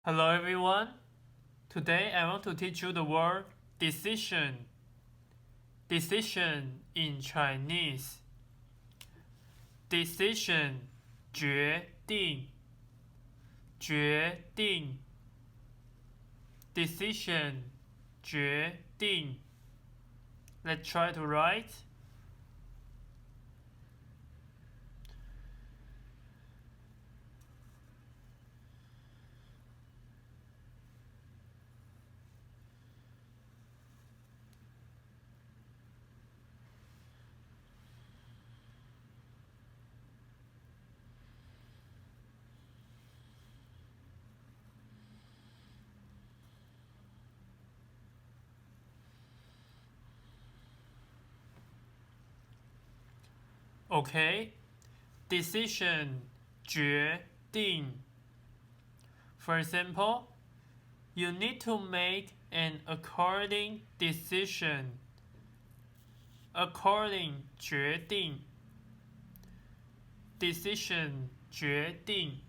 Hello everyone. Today I want to teach you the word decision. Decision in Chinese. Decision 决定决定 Decision 决定 Let's try to write. Okay, decision 决定 For example, you need to make an according decision. According 决定 Decision 决定